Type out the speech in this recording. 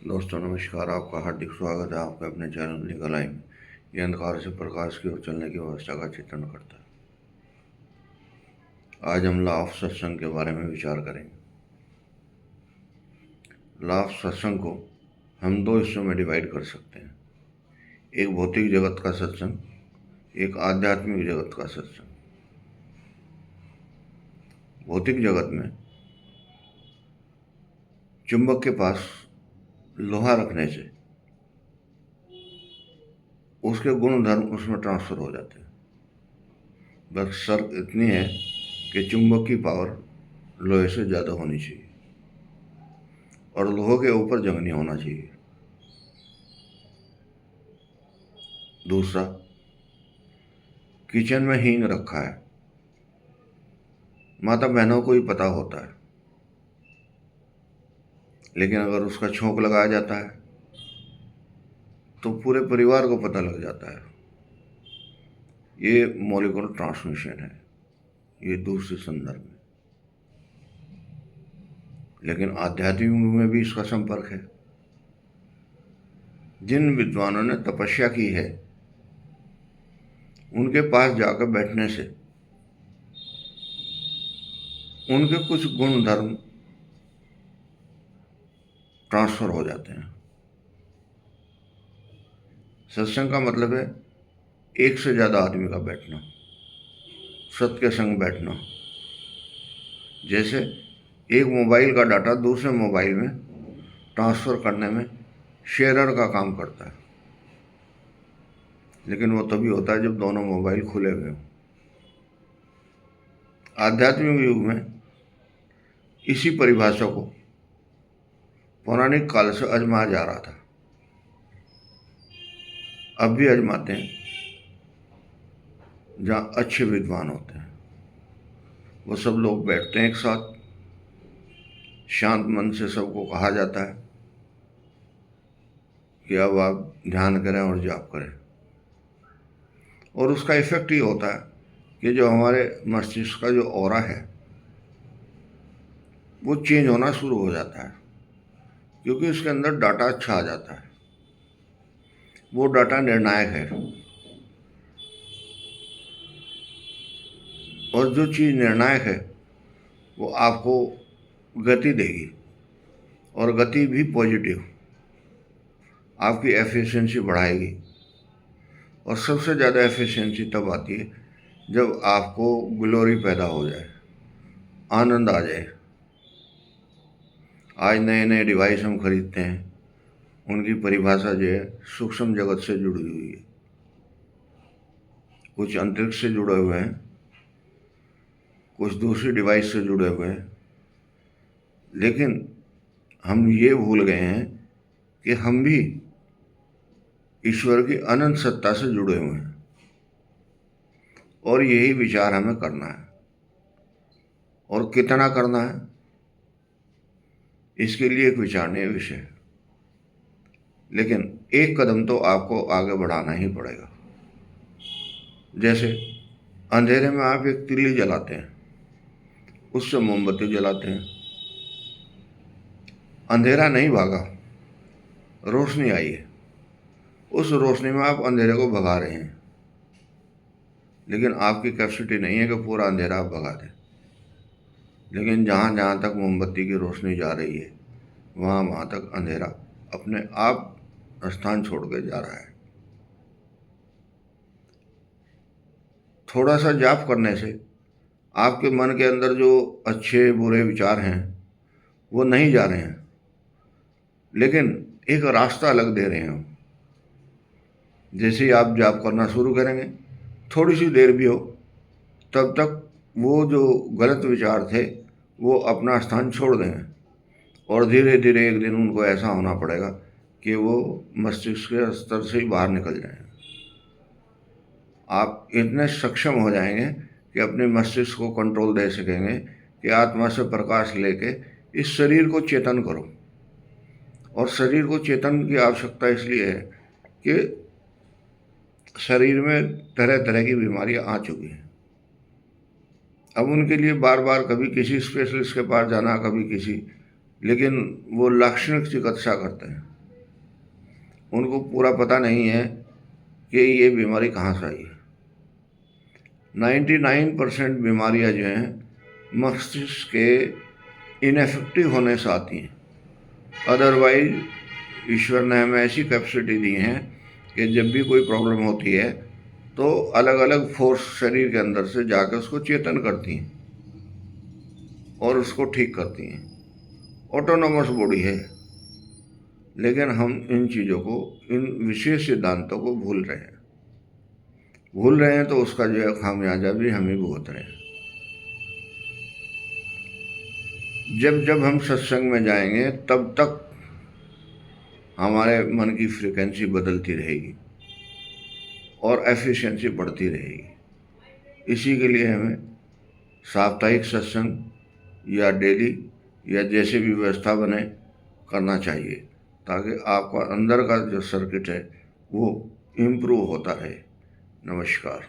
दोस्तों नमस्कार। आपका हार्दिक स्वागत है आपके अपने चैनल लीगल आई में। ये अंधकार से प्रकाश की ओर चलने की व्यवस्था का चित्रण करता है। आज हम लॉ ऑफ सत्संग के बारे में विचार करेंगे। लॉ ऑफ सत्संग को हम दो हिस्सों में डिवाइड कर सकते हैं, एक भौतिक जगत का सत्संग, एक आध्यात्मिक जगत का सत्संग। भौतिक जगत में चुंबक के पास लोहा रखने से उसके गुण धर्म उसमें ट्रांसफर हो जाते हैं। बस शर्त इतनी है कि चुंबक की पावर लोहे से ज़्यादा होनी चाहिए और लोहे के ऊपर जंग नहीं होना चाहिए। दूसरा, किचन में हींग रखा है, माता बहनों को ही पता होता है, लेकिन अगर उसका छोंक लगाया जाता है तो पूरे परिवार को पता लग जाता है। ये मॉलिक्यूलर ट्रांसमिशन है, ये दूसरे संदर्भ में। लेकिन आध्यात्मिक में भी इसका संपर्क है। जिन विद्वानों ने तपस्या की है उनके पास जाकर बैठने से उनके कुछ गुण धर्म ट्रांसफर हो जाते हैं। सत्संग का मतलब है एक से ज़्यादा आदमी का बैठना, सत्य के संग बैठना। जैसे एक मोबाइल का डाटा दूसरे मोबाइल में ट्रांसफ़र करने में शेयरर का काम करता है, लेकिन वो तभी होता है जब दोनों मोबाइल खुले हुए हों। आध्यात्मिक युग में इसी परिभाषा को पौराणिक काल से आजमाया जा रहा था, अब भी आजमाते हैं। जहाँ अच्छे विद्वान होते हैं वो सब लोग बैठते हैं एक साथ, शांत मन से सबको कहा जाता है कि अब आप ध्यान करें और जाप करें, और उसका इफेक्ट ये होता है कि जो हमारे मस्तिष्क का जो ऑरा है वो चेंज होना शुरू हो जाता है, क्योंकि उसके अंदर डाटा अच्छा आ जाता है। वो डाटा निर्णायक है, और जो चीज़ निर्णायक है वो आपको गति देगी, और गति भी पॉजिटिव, आपकी एफिशिएंसी बढ़ाएगी। और सबसे ज़्यादा एफिशिएंसी तब आती है जब आपको ग्लोरी पैदा हो जाए, आनंद आ जाए। आज नए नए डिवाइस हम खरीदते हैं, उनकी परिभाषा जो है सूक्ष्म जगत से जुड़ी हुई है। कुछ अंतरिक्ष से जुड़े हुए हैं, कुछ दूसरी डिवाइस से जुड़े हुए हैं, लेकिन हम ये भूल गए हैं कि हम भी ईश्वर की अनंत सत्ता से जुड़े हुए हैं, और यही विचार हमें करना है। और कितना करना है, इसके लिए एक विचारणीय विषय है, लेकिन एक कदम तो आपको आगे बढ़ाना ही पड़ेगा। जैसे अंधेरे में आप एक तिल्ली जलाते हैं, उससे मोमबत्ती जलाते हैं, अंधेरा नहीं भागा, रोशनी आई है, उस रोशनी में आप अंधेरे को भगा रहे हैं, लेकिन आपकी कैपेसिटी नहीं है कि पूरा अंधेरा आप भगा दें। लेकिन जहाँ जहाँ तक मोमबत्ती की रोशनी जा रही है वहाँ वहाँ तक अंधेरा अपने आप स्थान छोड़ के जा रहा है। थोड़ा सा जाप करने से आपके मन के अंदर जो अच्छे बुरे विचार हैं वो नहीं जा रहे हैं, लेकिन एक रास्ता अलग दे रहे हैं हम। जैसे ही आप जाप करना शुरू करेंगे, थोड़ी सी देर भी हो, तब तक वो जो गलत विचार थे वो अपना स्थान छोड़ देंगे, और धीरे धीरे एक दिन उनको ऐसा होना पड़ेगा कि वो मस्तिष्क के स्तर से ही बाहर निकल जाएंगे। आप इतने सक्षम हो जाएंगे कि अपने मस्तिष्क को कंट्रोल दे सकेंगे कि आत्मा से प्रकाश लेके इस शरीर को चेतन करो। और शरीर को चेतन की आवश्यकता इसलिए है कि शरीर में तरह तरह की बीमारियां आ चुकी हैं। अब उनके लिए बार बार कभी किसी स्पेशलिस्ट के पास जाना, कभी किसी लेकिन वो लाक्षणिक चिकित्सा करते हैं, उनको पूरा पता नहीं है कि ये बीमारी कहाँ से आई है। 99% बीमारियां जो हैं मस्तिष्क के इनफेक्टिव होने से आती हैं। अदरवाइज ईश्वर ने हमें ऐसी कैपेसिटी दी है कि जब भी कोई प्रॉब्लम होती है तो अलग अलग फोर्स शरीर के अंदर से जाकर उसको चेतन करती हैं और उसको ठीक करती हैं। ऑटोनोमस बॉडी है, लेकिन हम इन चीज़ों को, इन विशेष सिद्धांतों को भूल रहे हैं तो उसका जो है खामियाजा भी हम ही भुगत रहे हैं। जब जब हम सत्संग में जाएंगे तब तक हमारे मन की फ्रीक्वेंसी बदलती रहेगी और एफिशिएंसी बढ़ती रहेगी। इसी के लिए हमें साप्ताहिक सत्संग या डेली या जैसे भी व्यवस्था बने करना चाहिए, ताकि आपका अंदर का जो सर्किट है वो इम्प्रूव होता रहे। नमस्कार।